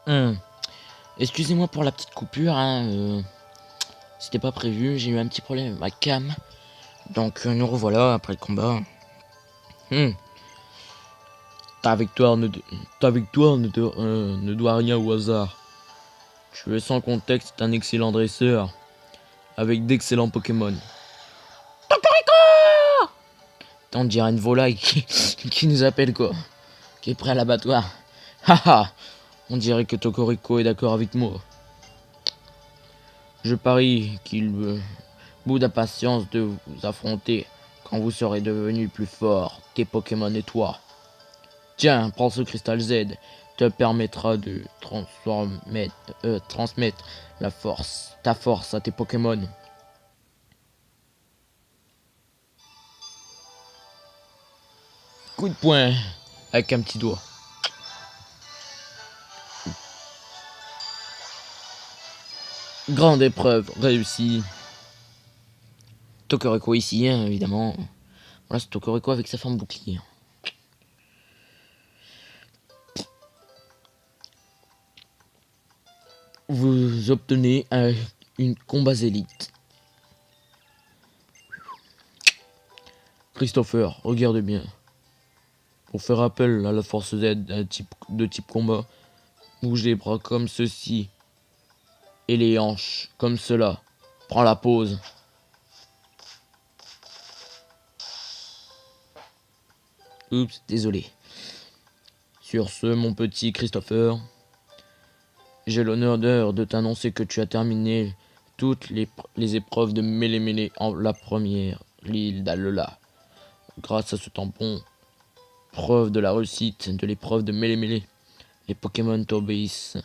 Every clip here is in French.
Hum. Excusez-moi pour la petite coupure, hein, c'était pas prévu, j'ai eu un petit problème avec ma cam. Donc nous revoilà après le combat. Hum. Ta victoire ne doit rien au hasard. Tu es sans contexte un excellent dresseur, avec d'excellents Pokémon. On dirait une volaille qui nous appelle quoi, qui est prêt à l'abattoir. Haha, on dirait que Tokorico est d'accord avec moi. Je parie qu'il bout d'impatience de vous affronter quand vous serez devenu plus fort, tes Pokémon et toi. Tiens, prends ce cristal Z, te permettra de transmettre ta force à tes Pokémon. Coup de poing avec un petit doigt. Grande épreuve réussie. Tokorico ici, hein, évidemment. Voilà, c'est Tokorico avec sa forme bouclier. Vous obtenez une combat élite. Christopher, regarde bien. Pour faire appel à la force Z de type combat, bougez les bras comme ceci et les hanches comme cela. Prends la pause. Oups, désolé. Sur ce, mon petit Christopher, j'ai l'honneur de t'annoncer que tu as terminé toutes les épreuves de Mêlée en la première, l'île d'Alola. Grâce à ce tampon, preuve de la réussite de l'épreuve de Mêlée, les Pokémon t'obéissent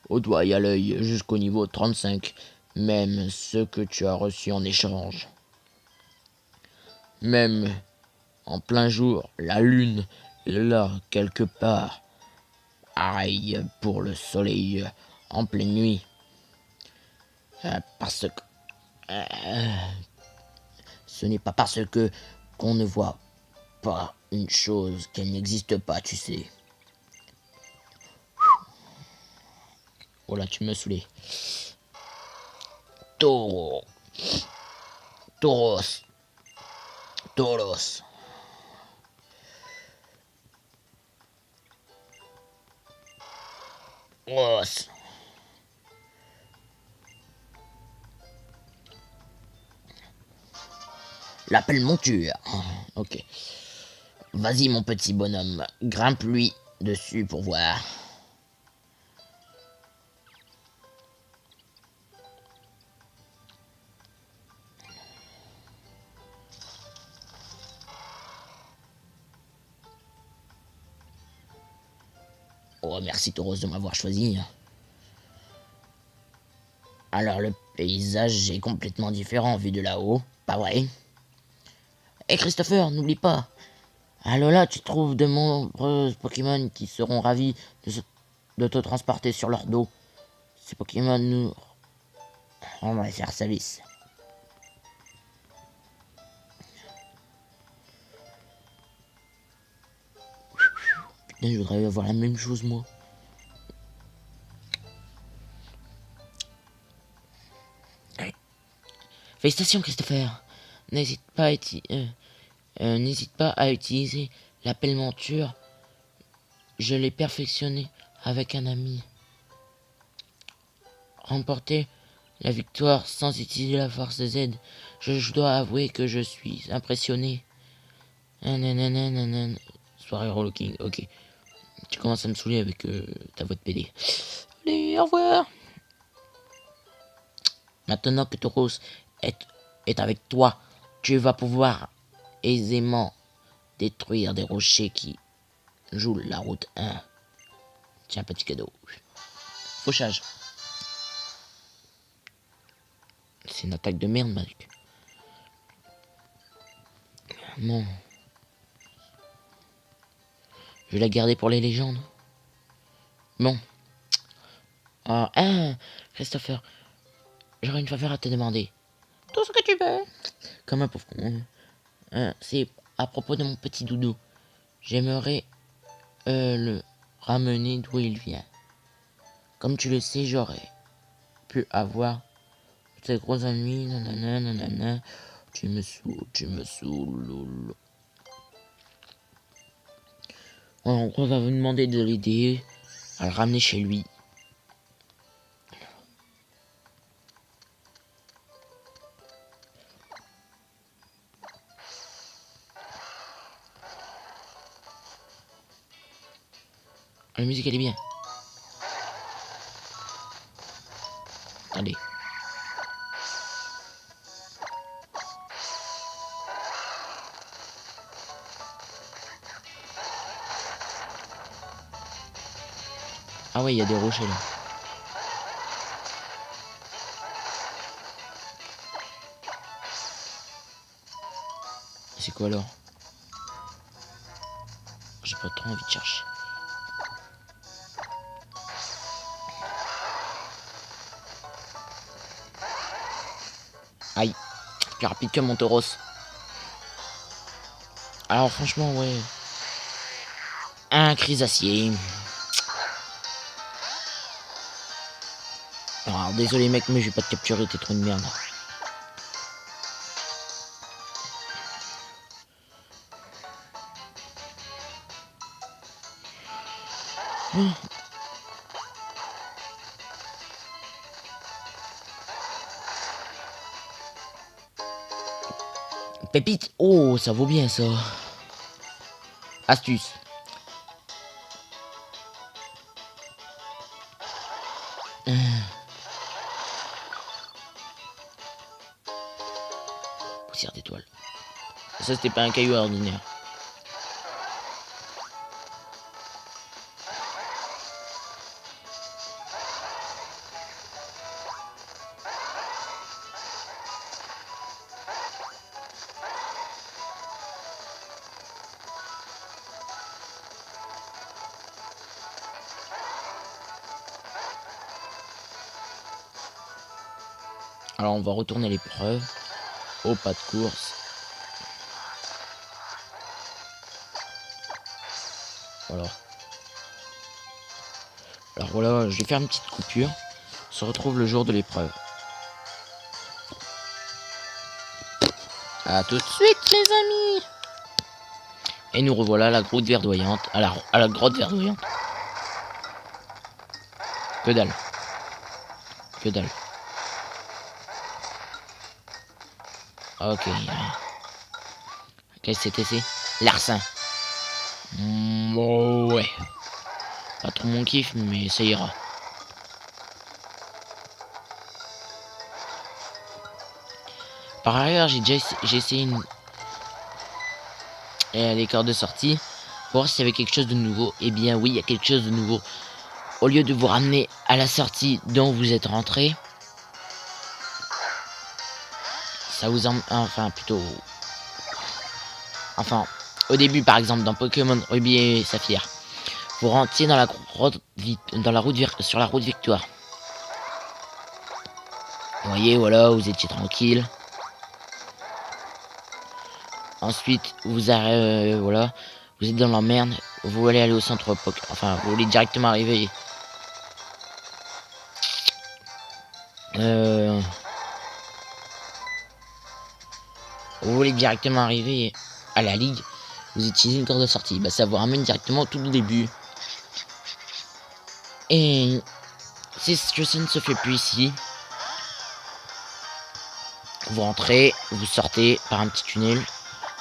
au doigt et à l'œil jusqu'au niveau 35, même ce que tu as reçu en échange. Même en plein jour, la lune est là quelque part. Aïe pour le soleil en pleine nuit. Parce que ce n'est pas parce que qu'on ne voit pas une chose qu'elle n'existe pas, tu sais. Oh là, tu m'as saoulé. Tauros. Tauros. Tauros. Os. L'appel monture. Ok. Vas-y mon petit bonhomme, grimpe-lui dessus pour voir. Oh merci Tauros de m'avoir choisi. Alors le paysage est complètement différent vu de là-haut, pas vrai? Et Christopher, n'oublie pas, alors là tu trouves de nombreux Pokémon qui seront ravis de te transporter sur leur dos. Ces Pokémon nous rendront faire service. Putain, je voudrais avoir la même chose moi. Félicitations Christopher. N'hésite pas à utiliser l'appel monture. Je l'ai perfectionné avec un ami. Remporter la victoire sans utiliser la force Z. Je dois avouer que je suis impressionné. Soirée relooking, ok. Tu commences à me saouler avec ta voix de PD. Allez, au revoir. Maintenant que Tauros est avec toi, tu vas pouvoir aisément détruire des rochers qui jouent la route 1. Tiens, petit cadeau. Fauchage. C'est une attaque de merde, mec. Non. Je vais la garder pour les légendes. Bon. Ah, hein, Christopher, j'aurais une faveur à te demander. Tout ce que tu veux. Comme un pauvre con. C'est à propos de mon petit doudou. J'aimerais le ramener d'où il vient. Comme tu le sais, j'aurais pu avoir tes gros amis, nanana, nanana. Tu me saoules, lolo. En gros, on va vous demander de l'aider à le ramener chez lui. La musique, elle est bien. Attendez. Ah ouais, il y a des rochers là. C'est quoi alors? J'ai pas trop envie de chercher. Aïe, plus rapide que mon tauros. Alors franchement, ouais. Un crisacier. Alors désolé mec, mais je vais pas te capturer, t'es trop une merde. Pépite. Oh, ça vaut bien ça. Astuce. Poussière d'étoile. Ça c'était pas un caillou ordinaire. Alors on va retourner l'épreuve. Au pas de course. Voilà. Alors voilà, je vais faire une petite coupure. On se retrouve le jour de l'épreuve. A tout de suite les amis. Et nous revoilà à la grotte verdoyante. À la grotte verdoyante. Que dalle. Que dalle. Ok. Qu'est-ce que c'était? Larcin. Oh, ouais. Pas trop mon kiff, mais ça ira. Par ailleurs, j'ai essayé les cartes de sortie pour voir s'il y avait quelque chose de nouveau. Eh bien oui, il y a quelque chose de nouveau. Au lieu de vous ramener à la sortie dont vous êtes rentré, ça vous enfin plutôt... Enfin, au début par exemple dans Pokémon Ruby et Saphir, vous rentiez dans la grotte, sur la route Victoire. Vous voyez, voilà, vous étiez tranquille. Ensuite, vous arrivez, voilà, vous êtes dans la merde. Vous voulez aller au centre Poké, enfin, vous voulez directement arriver. Vous voulez directement arriver à la ligue. Vous utilisez une corde de sortie. Bah, ça vous ramène directement au tout début. Et c'est ce que ça ne se fait plus ici. Vous rentrez, vous sortez par un petit tunnel.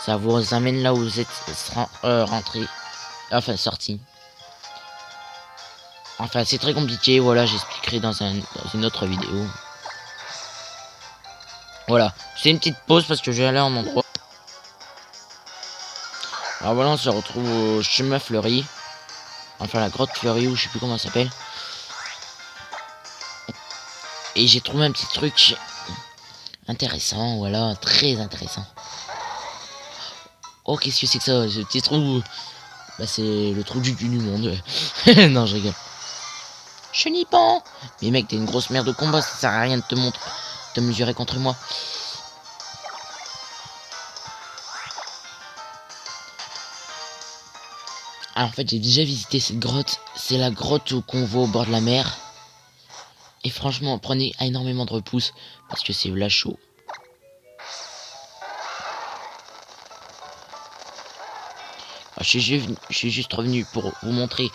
Ça vous amène là où vous êtes rentré. Enfin, sorti. Enfin, c'est très compliqué. Voilà, j'expliquerai dans une autre vidéo. Voilà, c'est une petite pause parce que je vais aller en endroit. Alors voilà, on se retrouve au chemin fleuri. Enfin, la grotte fleurie, ou je sais plus comment ça s'appelle. Et j'ai trouvé un petit truc intéressant, voilà, très intéressant. Oh, qu'est-ce que c'est que ça, ce petit trou? Bah, c'est le trou du cul du monde. Non, je rigole. Chenipan! Mais mec, t'es une grosse merde de combat, ça sert à rien de te mesurer contre moi. Alors, en fait, j'ai déjà visité cette grotte. C'est la grotte qu'on voit au bord de la mer. Et franchement, prenez énormément de repousse parce que c'est là chaud. Je suis juste revenu pour vous montrer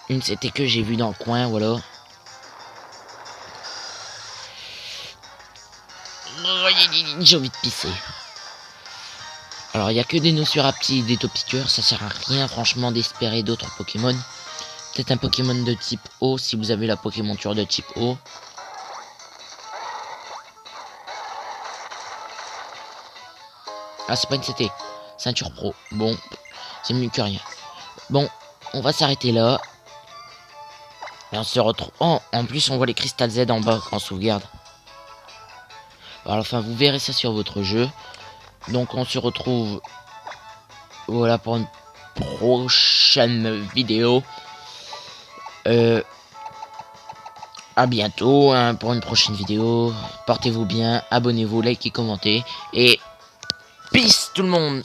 une CT que j'ai vue dans le coin, voilà. J'ai envie de pisser. Alors, il n'y a que des Nosferapti et des Topiqueurs, ça sert à rien franchement d'espérer d'autres Pokémon. Peut-être un Pokémon de type eau si vous avez la Pokémonture de type eau. Ah, c'est pas une CT. Ceinture pro. Bon, c'est mieux que rien. Bon, on va s'arrêter là. Et on se retrouve... Oh, en plus, on voit les Crystal Z en bas en sauvegarde. Alors, enfin, vous verrez ça sur votre jeu. Donc, on se retrouve... Voilà, pour une prochaine vidéo. À bientôt hein, pour une prochaine vidéo. Portez-vous bien, abonnez-vous, likez, commentez. Et peace tout le monde.